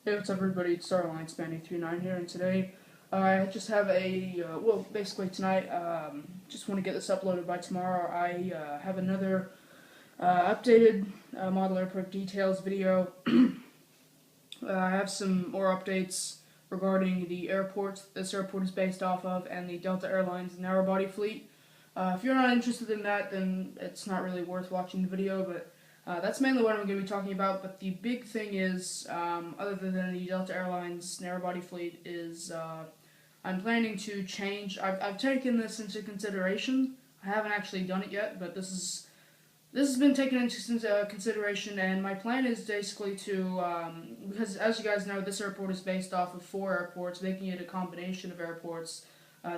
Hey, what's up, everybody? It's Starline Span839 here, and today I just have basically tonight, just want to get this uploaded by tomorrow. I have another updated Model Airport Details video. I have some more updates regarding the airports this airport is based off of and the Delta Airlines narrow-body fleet. If you're not interested in that, then it's not really worth watching the video, but that's mainly what I'm going to be talking about. But the big thing is, other than the Delta Airlines narrow-body fleet, is I'm planning to change. I've taken this into consideration. I haven't actually done it yet, but this has been taken into consideration, and my plan is basically to, because as you guys know, this airport is based off of 4 airports, making it a combination of airports.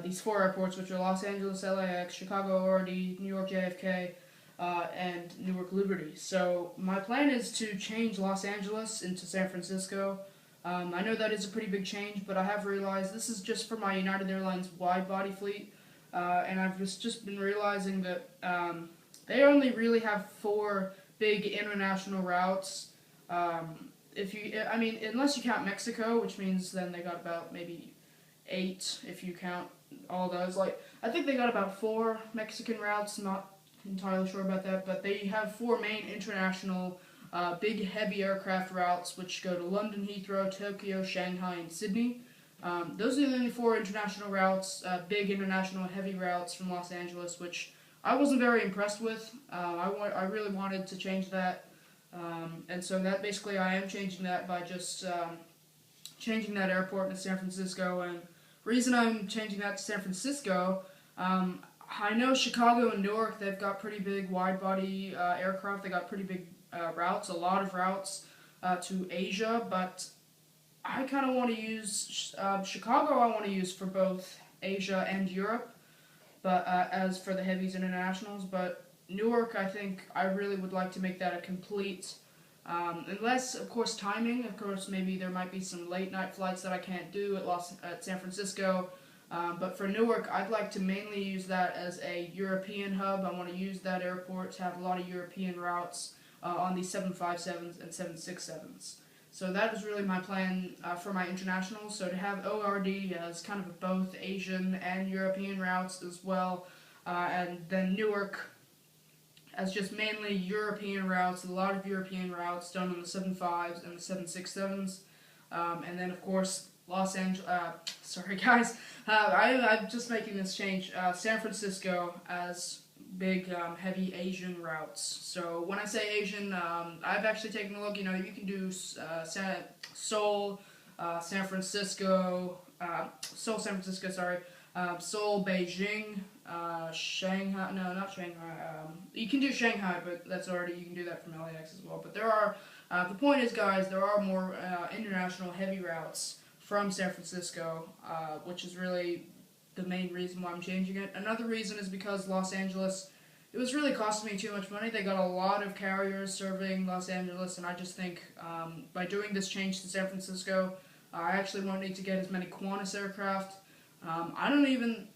These 4 airports, which are Los Angeles, LAX, Chicago ORD, New York JFK, and Newark Liberty. So my plan is to change Los Angeles into San Francisco. I know that is a pretty big change, but I have realized this is just for my United Airlines wide-body fleet, and I've just been realizing that they only really have 4 big international routes. Unless you count Mexico, which means then they got about maybe 8 if you count all those. Like, I think they got about 4 Mexican routes. Not entirely sure about that, but they have 4 main international big heavy aircraft routes, which go to London, Heathrow, Tokyo, Shanghai, and Sydney. Those are the only 4 international routes, big international heavy routes from Los Angeles, which I wasn't very impressed with. I really wanted to change that, and so that basically I am changing that by just changing that airport to San Francisco. And reason I'm changing that to San Francisco, I know Chicago and Newark, they've got pretty big wide-body aircraft. They got pretty big routes, a lot of routes to Asia, but I kind of want to use Chicago. I want to use for both Asia and Europe. But as for the heavies internationals, but Newark, I think I really would like to make that a complete, unless of course timing. Of course, maybe there might be some late night flights that I can't do at San Francisco. But for Newark, I'd like to mainly use that as a European hub. I want to use that airport to have a lot of European routes on these 757s and 767s. So that is really my plan for my internationals. So to have ORD as kind of both Asian and European routes as well, and then Newark as just mainly European routes, a lot of European routes done on the 75s and the 767s, and then of course Los Angeles. Sorry guys, I'm just making this change. San Francisco as big heavy Asian routes. So when I say Asian, I've actually taken a look. You know, you can do Seoul, San Francisco, San Francisco. Sorry, Seoul, Beijing, Shanghai. No, not Shanghai. You can do Shanghai, but that's already you can do that from LAX as well. But there are. The point is, guys, there are more international heavy routes from San Francisco, which is really the main reason why I'm changing it. Another reason is because Los Angeles, it was really costing me too much money. They got a lot of carriers serving Los Angeles, and I just think by doing this change to San Francisco, I actually won't need to get as many Qantas aircraft. I don't even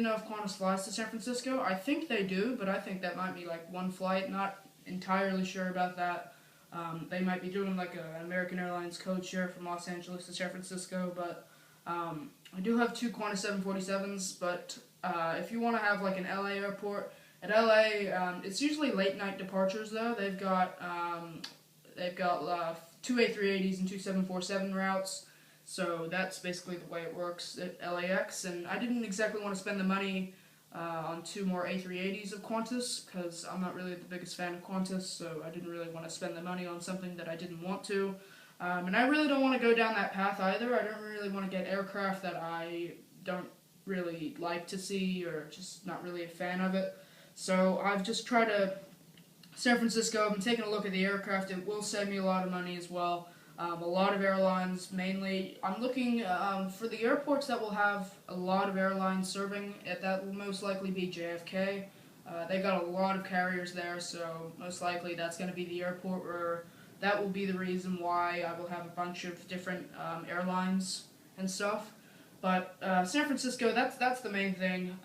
know if Qantas flies to San Francisco. I think they do, but I think that might be like one flight. Not entirely sure about that. They might be doing like an American Airlines code share from Los Angeles to San Francisco, but I do have 2 Qantas 747s, but if you want to have like an LA airport, at LA, it's usually late night departures though. They've got 2 A380s and 2 747 routes, so that's basically the way it works at LAX. And I didn't exactly want to spend the money on 2 more A380s of Qantas, because I'm not really the biggest fan of Qantas, so I didn't really want to spend the money on something that I didn't want to. And I really don't want to go down that path either. I don't really want to get aircraft that I don't really like to see or just not really a fan of it. So I've just tried to San Francisco. I've been taking a look at the aircraft. It will save me a lot of money as well. A lot of airlines, mainly. I'm looking for the airports that will have a lot of airlines serving. That will most likely be JFK. They got a lot of carriers there, so most likely that's going to be the airport where that will be the reason why I will have a bunch of different airlines and stuff. But San Francisco, that's the main thing.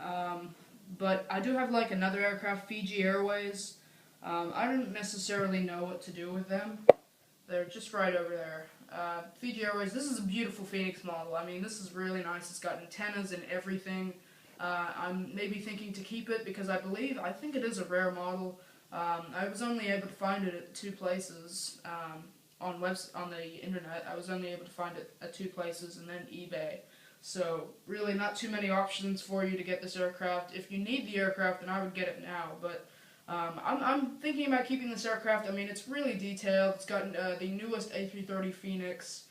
But I do have like another aircraft, Fiji Airways. I don't necessarily know what to do with them. They're just right over there. Fiji Airways, this is a beautiful Phoenix model. I mean, this is really nice. It's got antennas and everything. I'm maybe thinking to keep it because I think it is a rare model. I was only able to find it at 2 places on the internet. I was only able to find it at 2 places and then eBay. So really not too many options for you to get this aircraft. If you need the aircraft, then I would get it now. But I'm thinking about keeping this aircraft. I mean, it's really detailed. It's got the newest A330 Phoenix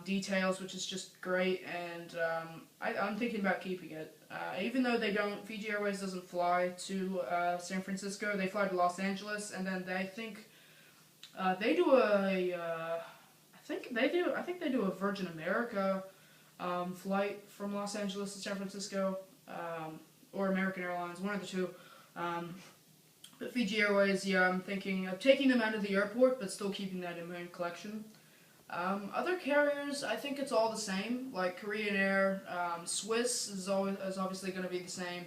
details, which is just great, and I'm thinking about keeping it. Even though Fiji Airways doesn't fly to San Francisco, they fly to Los Angeles, and then I think they do I think they do a Virgin America flight from Los Angeles to San Francisco, or American Airlines, one of the two. But Fiji Airways, yeah, I'm thinking of taking them out of the airport, but still keeping that in my collection. Other carriers, I think it's all the same, like Korean Air, Swiss is obviously going to be the same.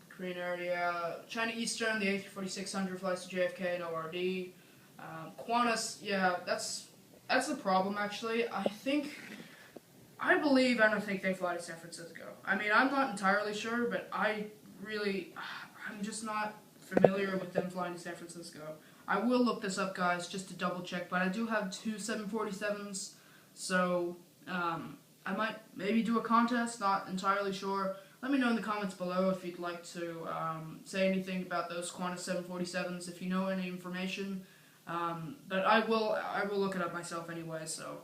Korean Air, yeah. China Eastern, the A340-600 flies to JFK, no RD. Qantas, yeah, that's the problem actually. I don't think they fly to San Francisco. I mean, I'm not entirely sure, but I'm just not familiar with them flying to San Francisco. I will look this up, guys, just to double check, but I do have 2 747s, so I might maybe do a contest, not entirely sure. Let me know in the comments below if you'd like to say anything about those Qantas 747s, if you know any information. But I will look it up myself anyway, so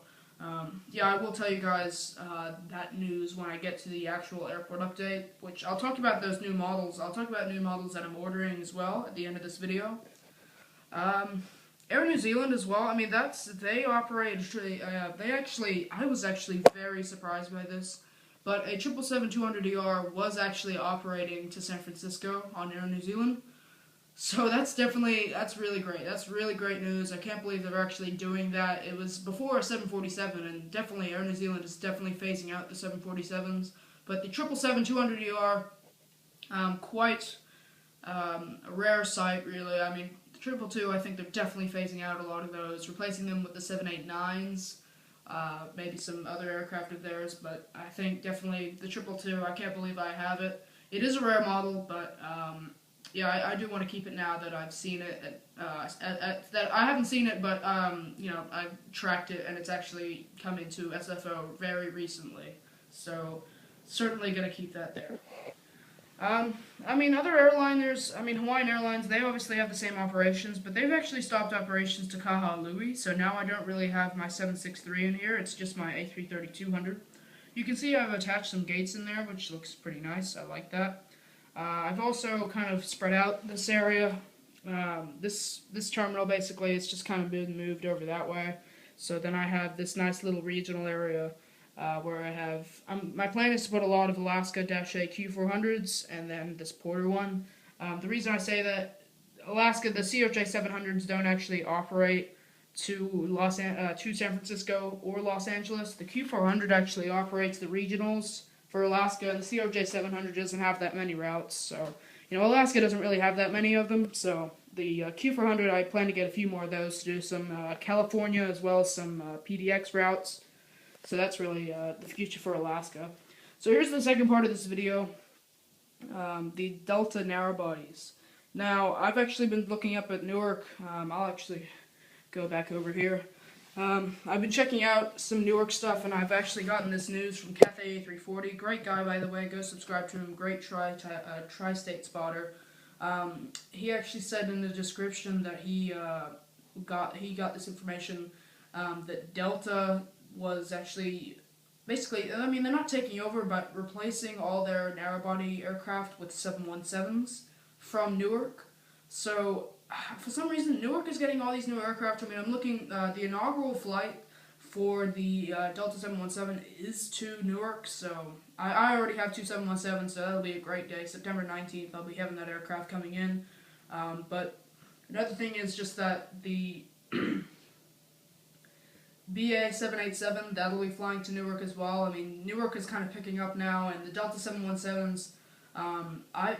yeah, I will tell you guys that news when I get to the actual airport update, which I'll talk about those new models. I'll talk about new models that I'm ordering as well at the end of this video. Air New Zealand as well. I mean, they operate. I was actually very surprised by this, but a 777-200ER was actually operating to San Francisco on Air New Zealand. So that's really great. That's really great news. I can't believe they're actually doing that. It was before a 747, and definitely Air New Zealand is definitely phasing out the 747s. But the 777-200ER, quite a rare sight, really. I mean, the 222, I think they're definitely phasing out a lot of those, replacing them with the 789s, maybe some other aircraft of theirs. But I think definitely the 222. I can't believe I have it. It is a rare model, but yeah, I do want to keep it now that I've seen it. That I haven't seen it, but you know, I've tracked it, and it's actually come into SFO very recently. So certainly gonna keep that there. I mean, other airliners. I mean, Hawaiian Airlines. They obviously have the same operations, but they've actually stopped operations to Kahului. So now I don't really have my 763 in here. It's just my A330-200. You can see I've attached some gates in there, which looks pretty nice. I like that. I've also kind of spread out this area. This terminal basically, it's just kind of been moved over that way. So then I have this nice little regional area where I have. My plan is to put a lot of Alaska Dash A Q400s and then this Porter one. The reason I say that Alaska, the CRJ 700s don't actually operate to San Francisco or Los Angeles. The Q400 actually operates the regionals for Alaska, and the CRJ 700 doesn't have that many routes, so, you know, Alaska doesn't really have that many of them, so the Q400, I plan to get a few more of those to do some California as well as some PDX routes, so that's really the future for Alaska. So here's the second part of this video, the Delta narrow bodies. Now, I've actually been looking up at Newark. I'll actually go back over here. I've been checking out some Newark stuff, and I've actually gotten this news from Cathay A340. Great guy, by the way. Go subscribe to him. Great tri-state spotter. He actually said in the description that he got this information that Delta was actually basically. I mean, they're not taking over, but replacing all their narrow-body aircraft with 717s from Newark. So for some reason, Newark is getting all these new aircraft. I mean, I'm looking, the inaugural flight for the Delta 717 is to Newark, so I already have 2 717s, so that'll be a great day. September 19th, I'll be having that aircraft coming in. But another thing is just that the BA 787, that'll be flying to Newark as well. I mean, Newark is kind of picking up now, and the Delta 717s, I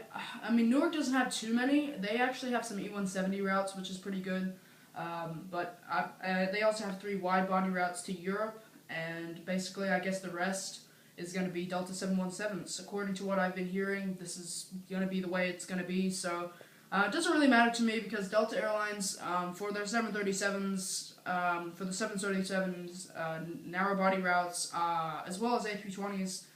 mean, Newark doesn't have too many. They actually have some E-170 routes, which is pretty good. They also have 3 wide-body routes to Europe, and basically I guess the rest is going to be Delta 717s. According to what I've been hearing, this is going to be the way it's going to be, so it doesn't really matter to me because Delta Airlines, for their 737s, for the 737s, narrow-body routes, as well as A320s,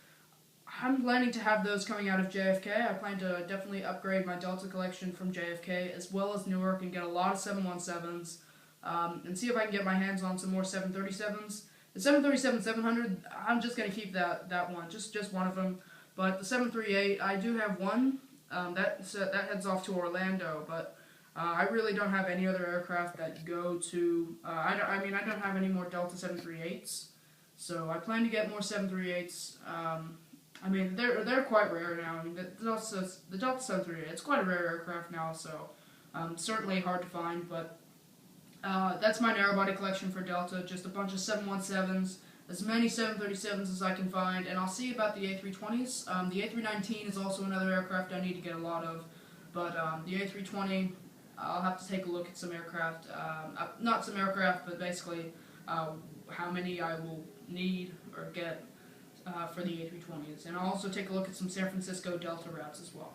I'm planning to have those coming out of JFK. I plan to definitely upgrade my Delta collection from JFK as well as Newark and get a lot of 717s, and see if I can get my hands on some more 737s. The 737-700, I'm just going to keep that one, just one of them. But the 738, I do have one. That heads off to Orlando, but I really don't have any other aircraft that go to. I don't have any more Delta 738s, so I plan to get more 738s. They're quite rare now. I mean, the Delta 738, it's quite a rare aircraft now, so certainly hard to find. But that's my narrow body collection for Delta. Just a bunch of 717s. As many 737s as I can find, and I'll see about the A320s. The A319 is also another aircraft I need to get a lot of, but the A320, I'll have to take a look at some aircraft, not some aircraft, but basically how many I will need or get for the A320s, and I'll also take a look at some San Francisco Delta routes as well.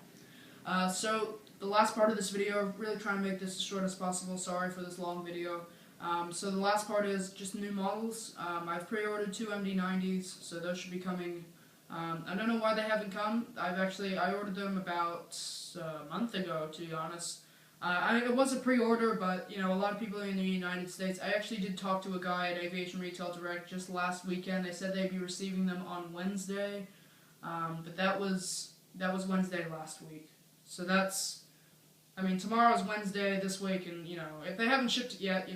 So the last part of this video, really trying to make this as short as possible, sorry for this long video. So the last part is just new models. I've pre-ordered 2 MD-90s, so those should be coming. I don't know why they haven't come. I ordered them about a month ago, to be honest. It was a pre-order, but a lot of people in the United States. I actually did talk to a guy at Aviation Retail Direct just last weekend. They said they'd be receiving them on Wednesday, but that was Wednesday last week. So tomorrow's Wednesday this week, and if they haven't shipped it yet,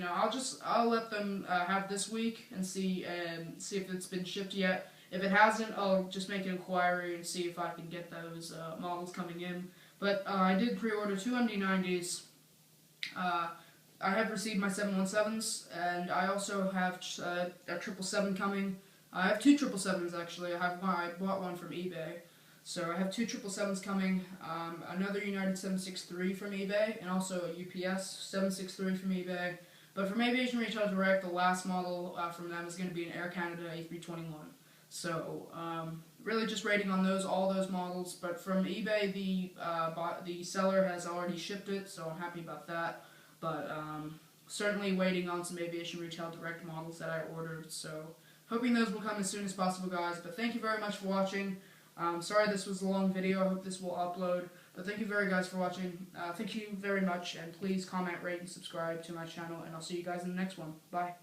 I'll let them have this week and see if it's been shipped yet. If it hasn't, I'll just make an inquiry and see if I can get those models coming in. But I did pre-order 2 MD-90s. I have received my 717s, and I also have a 777 coming. I have 2 777s actually. I bought one from eBay. So I have 2 777s coming, another United 763 from eBay, and also a UPS 763 from eBay. But from Aviation Retail Direct, the last model from them is going to be an Air Canada A321. So really just rating on all those models. But from eBay, the seller has already shipped it, so I'm happy about that. But certainly waiting on some Aviation Retail Direct models that I ordered. So hoping those will come as soon as possible, guys. But thank you very much for watching. Sorry this was a long video, I hope this will upload, but thank you guys for watching. Thank you very much, and please comment, rate, and subscribe to my channel, and I'll see you guys in the next one. Bye.